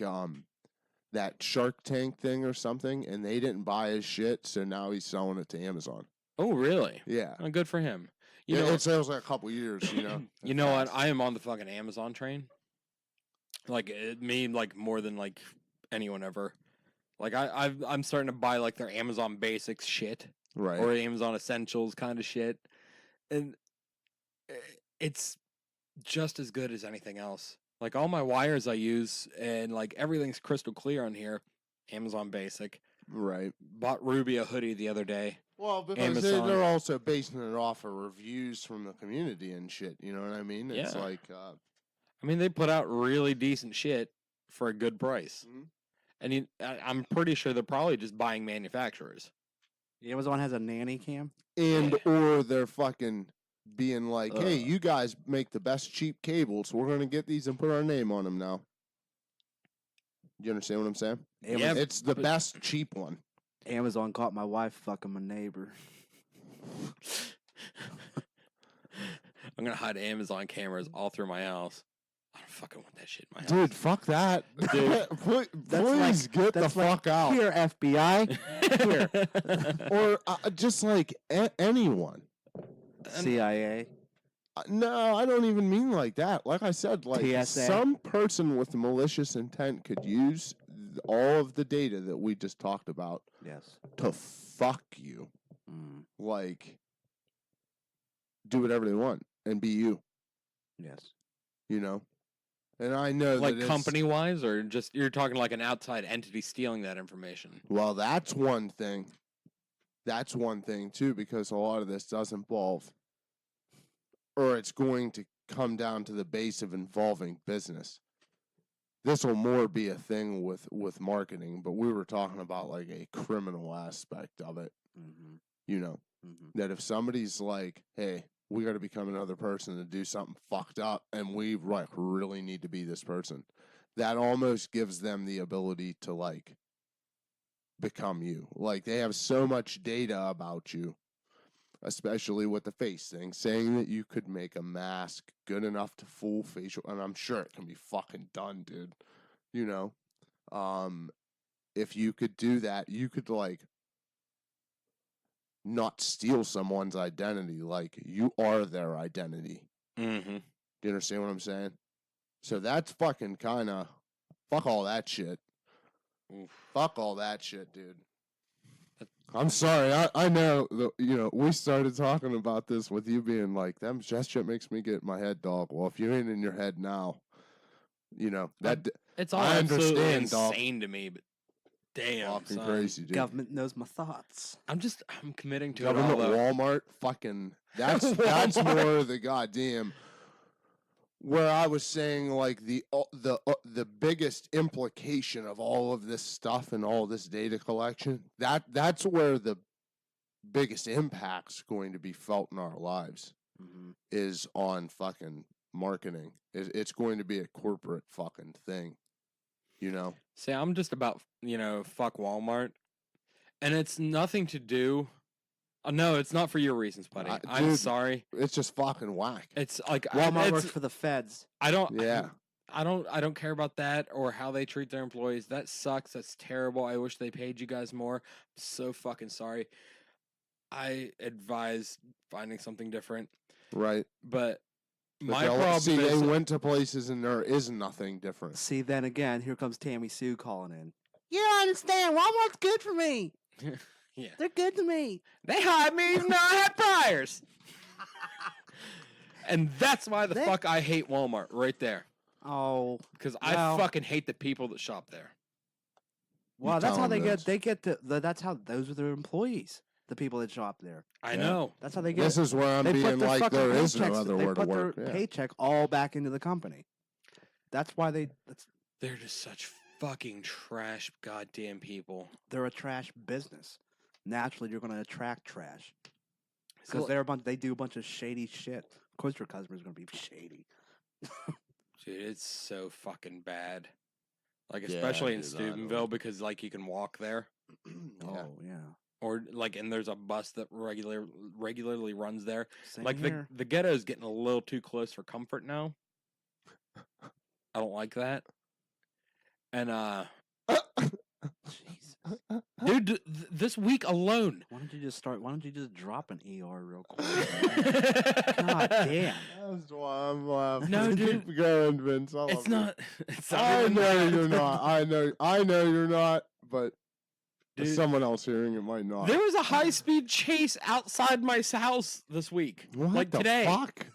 that Shark Tank thing or something, and they didn't buy his shit, so now he's selling it to Amazon. Oh, really? Yeah, Oh, good for him. You it, know, it sells like a couple years, you know. you know what? I am on the fucking Amazon train. Like me, like more than like anyone ever. Like I'm starting to buy like their Amazon Basics shit Right. or Amazon Essentials kind of shit, and it's just as good as anything else. Like all my wires I use and like everything's crystal clear on here. Amazon Basic. Right. Bought Ruby a hoodie the other day. Well, because Amazon. they're also basing it off of reviews from the community and shit. You know what I mean? It's Yeah. like, I mean, they put out really decent shit for a good price. Mhm. And I'm pretty sure they're probably just buying manufacturers. Amazon has a nanny cam. and or they're fucking being like, hey, Ugh. you guys make the best cheap cables. We're going to get these and put our name on them now. You understand what I'm saying? Yeah, It's the but- best cheap one. Amazon caught my wife fucking my neighbor. I'm gonna hide Amazon cameras all through my house. I don't fucking want that shit in my house. Dude, fuck that. Dude. Please get the fuck out. Here, FBI. Here. Or just like anyone. CIA. No, I don't even mean like that. Like I said, like TSA. some person with malicious intent could use all of the data that we just talked about Yes. to fuck you. Mm. Like, do whatever they want and be you, Yes. you know? And I know Like that it's, company wise, or just you're talking like an outside entity stealing that information? well, that's one thing. That's one thing, too, because a lot of this does involve, or it's going to come down to the base of involving business. This will more be a thing with marketing, but we were talking about like a criminal aspect of it, Mm-hmm. you know? Mm-hmm. That if somebody's like, hey, we got to become another person to do something fucked up, and we like really need to be this person, that almost gives them the ability to like become you. Like they have so much data about you, especially with the face thing, saying that you could make a mask good enough to fool facial, and I'm sure it can be fucking done, dude. You know, if you could do that, you could like not steal someone's identity. Like you are their identity. Mm-hmm. Do you understand what I'm saying? So that's fucking kind of fuck all that shit. Oof. Fuck all that shit, dude. I'm sorry. I know we started talking about this with you being like that shit makes me get my head dog. Well, if you ain't in your head now, that It's all I absolutely understand, dog. insane to me, but damn, Fucking son. crazy, dude. Government knows my thoughts. I'm committing to Government, it all. Though. Walmart, fucking that's Walmart. more the goddamn. Where I was saying like the biggest implication of all of this stuff and all this data collection, that's where the biggest impact's going to be felt in our lives, Mm-hmm. is on fucking marketing. It's going to be a corporate fucking thing, you know? See, I'm just about, fuck Walmart. And it's nothing to do. No, it's not for your reasons, buddy. I'm Dude, sorry. It's just fucking whack. It's like Walmart works for the feds. I don't. Yeah. I don't care about that or how they treat their employees. That sucks. That's terrible. I wish they paid you guys more. I'm so fucking sorry. I advise finding something different. Right. But But my problem see, is they went to places and there is nothing different. See, then again, here comes Tammy Sue calling in. You don't understand. Walmart's good for me. yeah. They're good to me. They hired me even though I had priors. And that's why the fuck I hate Walmart right there. Oh, Because well. I fucking hate the people that shop there. Well, that's tell how them they get that's how those are their employees. The people that shop there. I Yeah. know. That's how they get. This is where I'm they put being their like fucking there is no paychecks- other they word to put work. their Yeah. paycheck all back into the company. That's why They're just such fucking trash goddamn people. they're a trash business. Naturally, you're going to attract trash So, because they do a bunch of shady shit. Of course, your customer's going to be shady. dude, it's so fucking bad. Like, Yeah, especially in dude, I know. Steubenville because, like, you can walk there. Yeah. Oh yeah. Or, like, and there's a bus that regularly runs there. Same Like, here. the ghetto's getting a little too close for comfort now. I don't like that. And, Jesus. dude, this week alone. Why don't you just drop an ER real quick? God damn. That's why I'm laughing. No, dude. Keep going, Vince. I love It's you. not. It's not I even know that. you're not. I know you're not. But Dude. someone else hearing it might not. There was a high-speed chase outside my house this week. What like the today. fuck?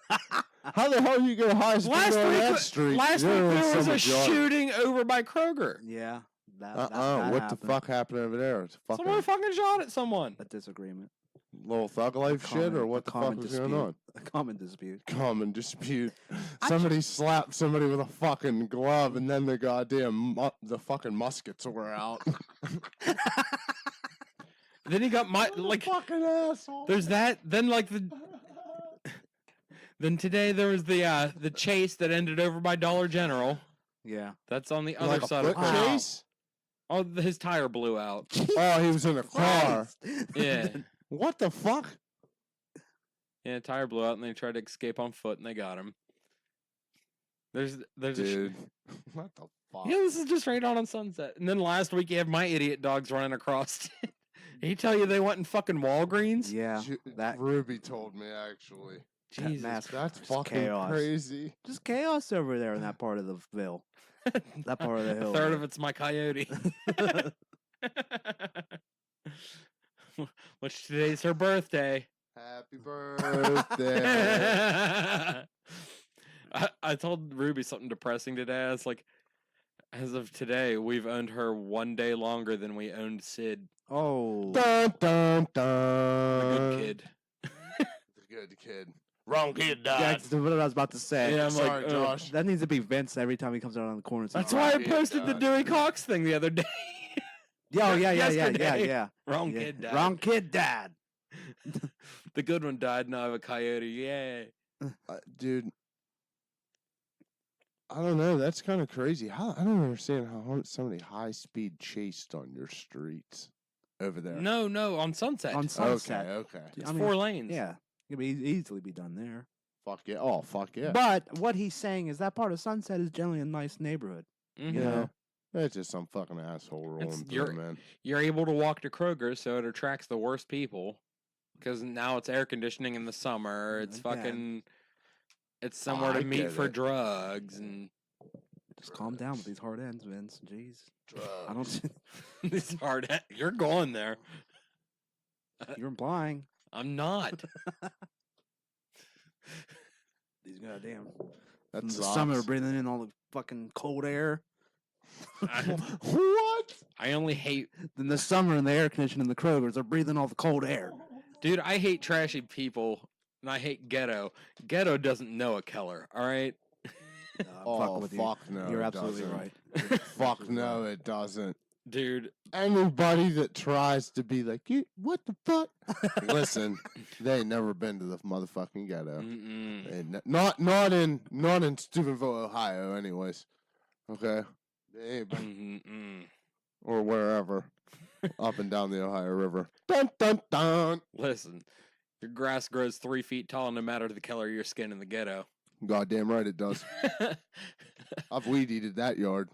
How the hell you get high speed Last on that week, street? last You're week in there was a someone's yard. shooting over by Kroger. Yeah. That What happened. the fuck happened over there? It's Someone fucking shot at someone. A disagreement. little thug life shit, or what the fuck was going on? A common dispute. Common dispute. Somebody slapped somebody with a fucking glove, and then the goddamn the fucking muskets were out. Then he got like fucking asshole. there's that. Then like then today there was the chase that ended over by Dollar General. Yeah. That's on the other Like a side of foot town. chase? Oh, his tire blew out. Oh, he was in a car. Yeah. What the fuck? Yeah, tire blew out and they tried to escape on foot and they got him. There's Dude. What the fuck? yeah, this is just right on Sunset. And then last week you have my idiot dogs running across. Did he tell you they went in fucking Walgreens? Yeah. That Ruby told me, actually. that Jesus. mask That's was fucking chaos. crazy. Just chaos over there in that part of the ville. That part of the A hill. third man. of it's my coyote. Which today's her birthday. Happy birthday. I told Ruby something depressing today. I was like, as of today, we've owned her 1 day longer than we owned Sid. Oh. Dun, dun, The good dun. kid. The good kid. Wrong kid Yeah, died. that's what I was about to say. Yeah, I'm Sorry, like, Josh. That needs to be Vince every time he comes out on the corner. That's Wrong why I kid posted the died. Dewey Cox thing the other day. Yeah, yeah. Yesterday. Wrong Yeah. kid died. Wrong kid died. The good one died. Now I have a coyote. Yay. Dude, I don't know. That's kind of crazy. I don't understand how somebody high speed chased on your streets over there. No, on Sunset. On Sunset. Okay. It's I mean, 4 lanes. Yeah. It could easily be done there. Fuck yeah. Oh, fuck yeah. But what he's saying is that part of Sunset is generally a nice neighborhood. Mhm. You know? That's just some fucking asshole rolling you're- through, man. You're able to walk to Kroger, so it attracts the worst people. Because now it's air conditioning in the summer. It's Again. fucking. It's somewhere I to meet get for it. drugs and. Just calm down with these hard ends, Vince. Jeez. I Drugs. don't. It's hard. You're going there. You're implying. I'm not. These goddamn. That's In the summer, breathing in all the fucking cold air. What? I only hate. In the summer, in the air conditioning in the Krogers, they're breathing all the cold air. Dude, I hate trashy people. And I hate ghetto. Ghetto doesn't know a Keller, all right? I'm Oh, fucking with fuck no. You're it absolutely doesn't. right. Fuck no, it doesn't. Dude, Anybody that tries to be like, you, what the fuck? Listen, they ain't never been to the motherfucking ghetto. mm-mm. And not in Steubenville, Ohio, anyways. Okay, they ain't been- Mm-mm. or wherever, up and down the Ohio River. Dun dun dun. Listen, your grass grows 3 feet tall no matter the color of your skin in the ghetto. Goddamn right it does. I've weed eated that yard.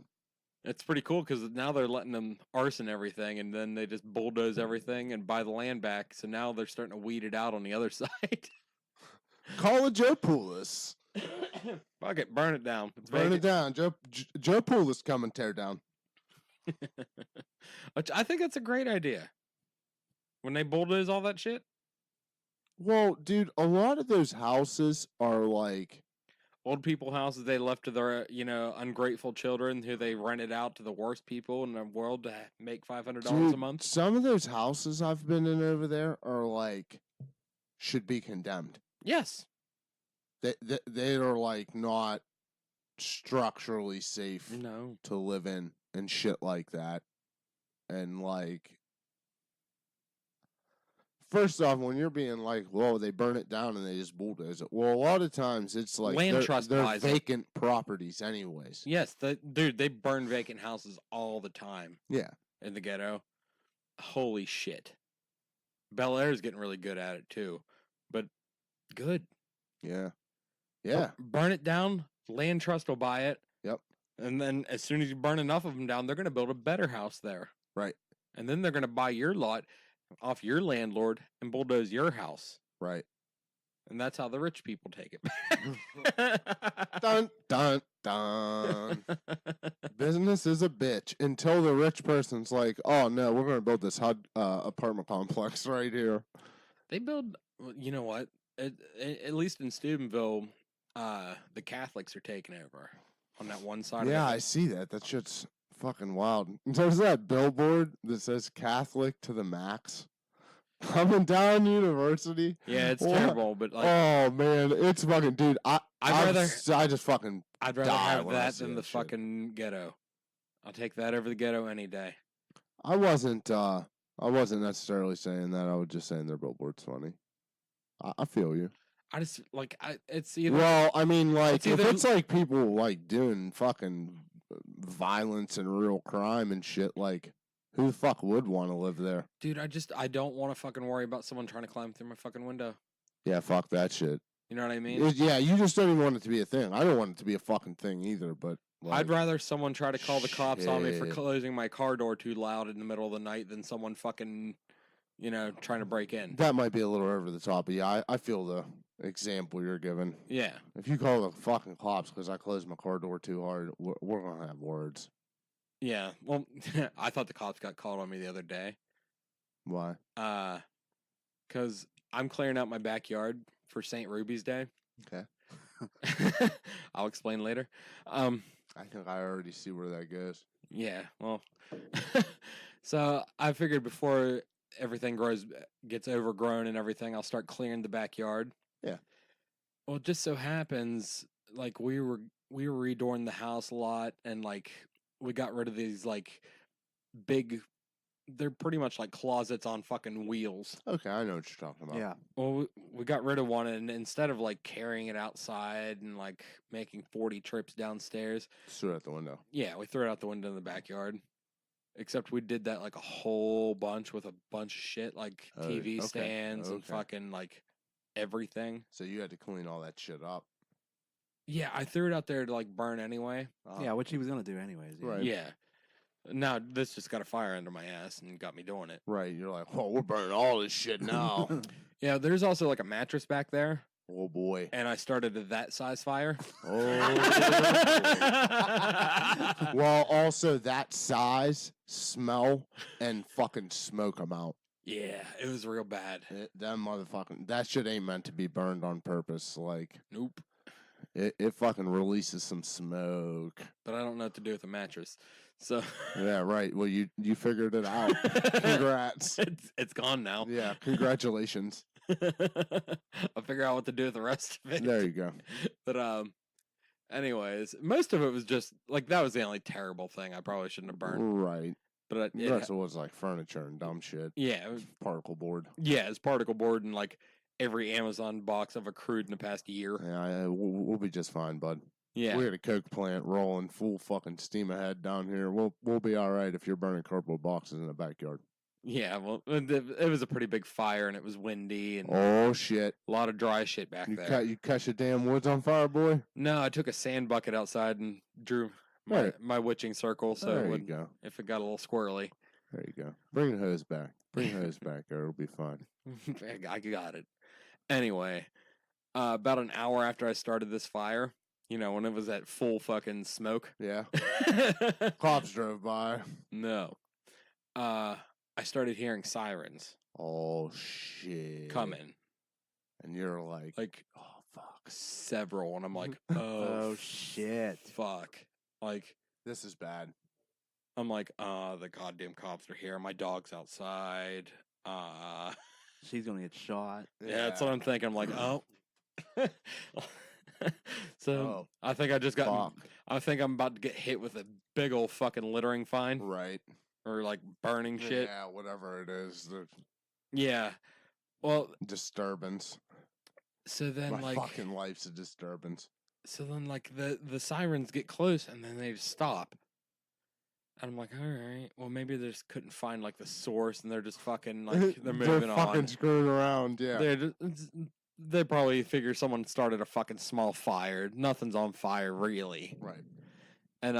It's pretty cool because now they're letting them arson everything and then they just bulldoze everything and buy the land back. So now they're starting to weed it out on the other side. Call it Joe Poulos. Fuck it, burn it down. It's Burn it vacant. down. Joe Poulos come and tear down. Which I think that's a great idea. When they bulldoze all that shit, Well, dude, a lot of those houses are like, old people houses they left to their, ungrateful children who they rented out to the worst people in the world to make $500 a dude, month. some of those houses I've been in over there are like, should be condemned. Yes. They are like not structurally safe No. to live in and shit like that. And like, first off, when you're being like, well, they burn it down and they just bulldoze it. Well, a lot of times it's like Land they're, trust they're buys it. vacant properties anyways. Yes, dude, they burn vacant houses all the time Yeah. in the ghetto. Holy shit. Bel Air's getting really good at it too. But good. Yeah. Yeah. Burn it down, land trust will buy it. Yep. And then as soon as you burn enough of them down, they're going to build a better house there. Right. And then they're going to buy your lot off your landlord and bulldoze your house. Right. And that's how the rich people take it. Dun dun dun. Business is a bitch until the rich person's like, oh no, we're gonna build this apartment complex right here. They build, you know what? At least in Steubenville, the Catholics are taking over on that one side. Yeah, of I it. see that. That shit's fucking wild. There's that billboard that says Catholic to the max. Coming down University. Yeah, it's What? terrible, but like, Oh man, it's fucking dude. I just fucking I'd rather die have when I that see than that the shit. fucking ghetto. I'll take that over the ghetto any day. I wasn't necessarily saying that. I was just saying their billboard's funny. I feel you. I just like it's either Well, I mean, like It's if either- it's like people like doing fucking violence and real crime and shit, like who the fuck would want to live there? dude. I don't want to fucking worry about someone trying to climb through my fucking window. Yeah, fuck that shit. You know what I mean? Yeah, you just don't even want it to be a thing. I don't want it to be a fucking thing either. But like, I'd rather someone try to call the cops on me for shit. closing my car door too loud in the middle of the night than someone fucking trying to break in. That might be a little over the top, but yeah, I feel the example you're giving. Yeah. If you call the fucking cops because I closed my car door too hard, we're gonna have words. Yeah. Well, I thought the cops got called on me the other day. Why? Because I'm clearing out my backyard for St. Ruby's Day. Okay. I'll explain later. I think I already see where that goes. Yeah, well, so I figured before everything gets overgrown and everything, I'll start clearing the backyard. Yeah. Well, it just so happens, like we were redoing the house a lot, and like we got rid of these like big. They're pretty much like closets on fucking wheels. Okay, I know what you're talking about. Yeah. Well, we got rid of one, and instead of like carrying it outside and like making 40 trips downstairs, Threw it out the window. yeah, we threw it out the window in the backyard. Except we did that like a whole bunch with a bunch of shit, like Oh, TV okay, stands and okay. fucking like everything. So you had to clean all that shit up. Yeah, I threw it out there to like burn anyway. Yeah, which he was gonna do anyways. Yeah. Right. Yeah. Now this just got a fire under my ass and got me doing it. Right. You're like, oh, we're burning all this shit now. Yeah, there's also like a mattress back there, Oh boy. and I started a that size fire. Oh. Well, also that size, smell, and fucking smoke amount. Yeah, it was real bad. That shit ain't meant to be burned on purpose. Like, Nope. it fucking releases some smoke. But I don't know what to do with a mattress. So Yeah, right. Well, you figured it out. Congrats. it's gone now. Yeah, congratulations. I'll figure out what to do with the rest of it. There you go. But anyways, most of it was just like that was the only terrible thing I probably shouldn't have burned. Right. But The rest of it was like furniture and dumb shit. yeah, it was, Particle board. yeah, it's particle board and like every Amazon box I've accrued in the past year. Yeah, we'll be just fine, bud. Yeah, We had a coke plant rolling full fucking steam ahead down here. We'll be all right if you're burning cardboard boxes in the backyard. yeah. Well, it was a pretty big fire and it was windy and Oh shit! a lot of dry shit back there. You catch the damn woods on fire, boy. No, I took a sand bucket outside and drew Right. my witching circle, so There it you would, go. if it got a little squirrely. There you go. Bring the hose back. Bring the hose back, or it'll be fine. I got it. Anyway, about an hour after I started this fire, when it was at full fucking smoke. Yeah. Cops drove by. No. I started hearing sirens Oh shit! coming. And you're like, Oh, fuck. Several. And I'm like, Oh shit. fuck. Like, this is bad. I'm like, the goddamn cops are here. My dog's outside. She's gonna get shot. Yeah, that's what I'm thinking. I'm like, oh. So Oh, I think I just got. fuck. I think I'm about to get hit with a big old fucking littering fine Right. or like burning shit. Yeah, whatever it is. The Yeah. Well, disturbance. so then My like, fucking life's a disturbance. so then like the sirens get close and then they just stop. And I'm like, all right, well maybe they just couldn't find like the source and they're just fucking like they're moving fucking on. screwing around. Yeah. They probably figure someone started a fucking small fire. Nothing's on fire really. Right. And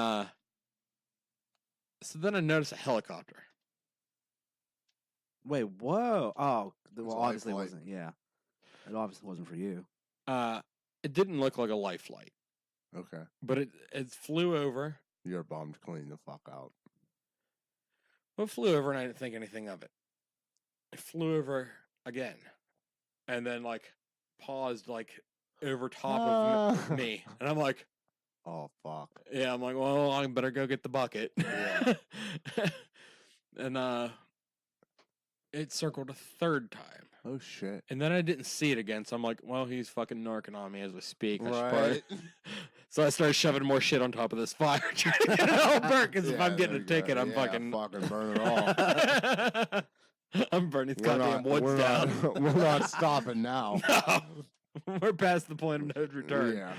so then I noticed a helicopter. Wait, whoa. Oh, It's well, a obviously it life wasn't. Yeah, it obviously wasn't for you. It didn't look like a life light, Okay. but it flew over. You're bummed clean the fuck out. Well, it flew over and I didn't think anything of it. It flew over again, and then like paused like over top of me, and I'm like, Oh fuck. yeah, I'm like, well, I better go get the bucket. Yeah. And it circled a third time. Oh shit. And then I didn't see it again, so I'm like, well, he's fucking narking on me as we speak. I should Right. probably... So I started shoving more shit on top of this fire, trying to get it all burnt, because if Yeah, I'm getting a there you go. ticket, I'm Yeah, fucking... burn it all. I'm burning these goddamn woods down. We're not stopping now. No. We're past the point of no return. Yeah.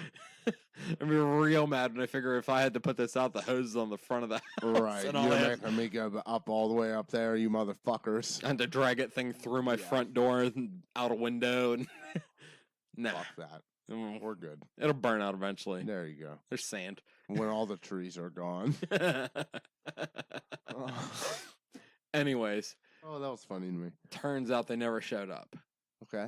I'd be real mad when I figure if I had to put this out, the hose is on the front of the house. Right. And all You're I had- making me go up all the way up there, you motherfuckers. and to drag it thing through my Yeah. front door and out a window. And nah, Fuck that. Mm, We're good. it'll burn out eventually. There you go. There's sand. When all the trees are gone. Anyways, Oh, that was funny to me. Turns out they never showed up. Okay.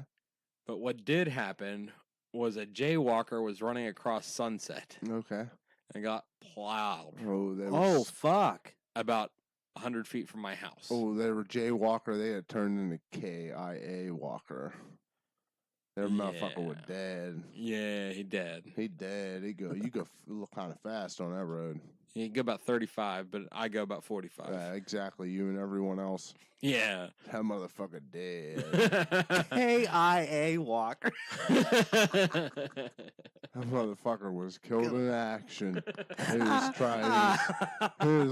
But what did happen was a jaywalker was running across Sunset Okay. and got plowed Oh, they were. Oh, fuck. about 100 feet from my house. Oh, they were jaywalker. They had turned into KIA walker. Their motherfucker was Yeah. dead. Yeah, he dead. He dead. You go kind of fast on that road. He go about 35, but I go about 45. Yeah, exactly. You and everyone else. Yeah. That motherfucker dead. KIA Walker. That motherfucker was killed in action. He was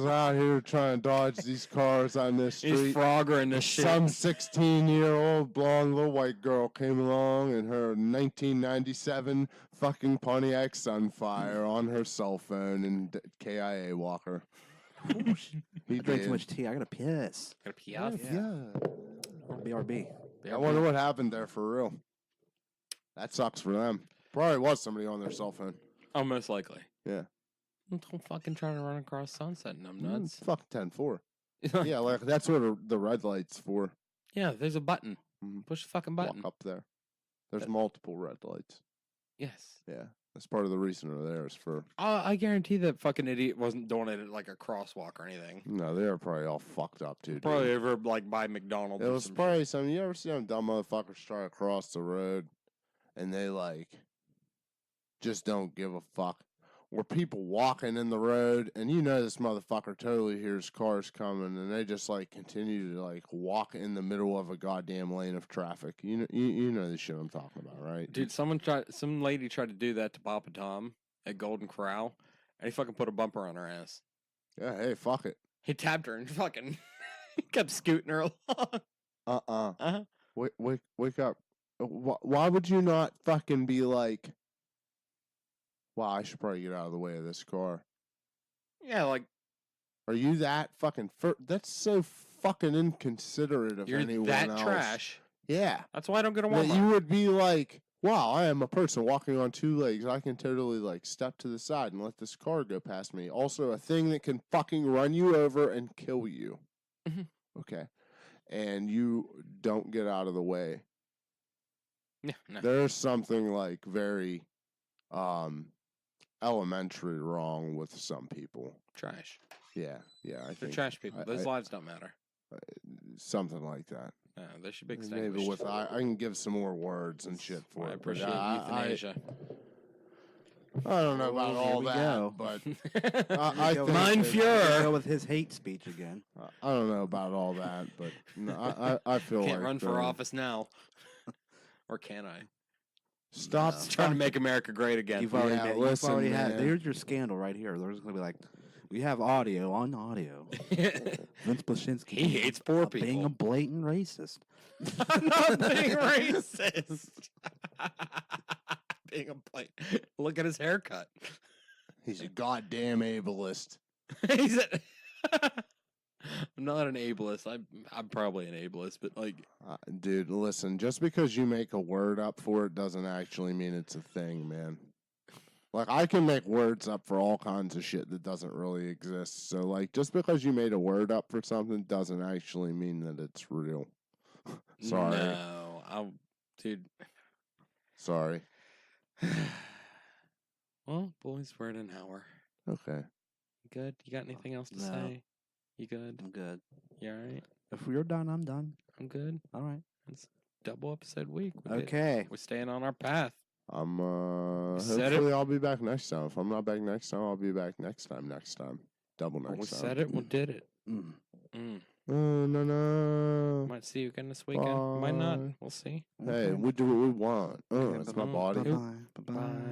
out here trying to dodge these cars on this He's street. froggering this shit. Some 16-year-old blonde little white girl came along in her 1997 fucking Pontiac Sunfire on her cell phone and KIA walker. He I drank did. too much tea. I gotta piss. Gotta pee off. Yeah. BRB. I wonder what happened there for real. That sucks for them. Probably was somebody on their cell phone. Oh, most likely. Yeah. Don't fucking try to run across Sunset, numbnuts. Fuck 10-4. Yeah, like that's what the red light's for. Yeah, there's a button. Mhm. Push the fucking button. Walk up there. There's multiple red lights. Yes. Yeah. That's part of the reason they're there is for. I guarantee that fucking idiot wasn't doing it at like a crosswalk or anything. No, they were probably all fucked up too. Probably dude. over like by McDonald's. It or was some probably some. You ever see them dumb motherfuckers try to cross the road, and they like just don't give a fuck. Or people walking in the road, and you know this motherfucker totally hears cars coming, and they just like continue to like walk in the middle of a goddamn lane of traffic. You know the shit I'm talking about, right? Dude, some lady tried to do that to Papa Tom at Golden Corral, and he fucking put a bumper on her ass. Yeah, hey, fuck it. He tapped her and fucking he kept scooting her along. Uh-huh. Wake up. Why would you not fucking be like, wow, I should probably get out of the way of this car. Yeah, like Are you that fucking that's so fucking inconsiderate of you're anyone that else. trash. Yeah. That's why I don't go to That Walmart. you would be like, wow, I am a person walking on two legs. I can totally like step to the side and let this car go past me. Also a thing that can fucking run you over and kill you. Mhm. Okay. And you don't get out of the way. Yeah, no. There's something like very elementary wrong with some people. Trash. Yeah, I They're think trash people. Those I- lives don't matter. something like that. No, they should be Maybe extinguished. with I can give some more words and shit for I it. but appreciate I euthanasia. don't know about Well, all here we that, go. but I Go think Mein with- Fuhrer. Go with his hate speech again. I don't know about all that, but no, I feel Can't like run for office now. Or can I? Stop No. Trying to make America great again. You've already, Yeah, you've listen, already had. man. There's your scandal right here. There's gonna be like, we have audio on audio. Vince Blashinsky. He hates poor being a people. blatant racist. I'm not being racist. Being a blight. Look at his haircut. He's a goddamn ableist. He's a... I'm not an ableist. I'm probably an ableist, but like, Dude, listen, just because you make a word up for it doesn't actually mean it's a thing, man. Like, I can make words up for all kinds of shit that doesn't really exist. So, like, just because you made a word up for something doesn't actually mean that it's real. Sorry. No, dude. Sorry. Well, boys, we're at an hour. Okay. You good? You got anything else to No. say? You good? I'm good. You all right? If you're done, I'm done. I'm good. All right. It's double episode week. We did- Okay. We're staying on our path. Hopefully I'll be back next time. If I'm not back next time, I'll be back next time. Double When we next time. said it, we did it. Mm. Mm. Oh, no. Might see you again this weekend. Might not. Bye. We'll see. Hey, Okay. we do what we want. Okay, It's my body. Bye-bye. Bye-bye. Bye.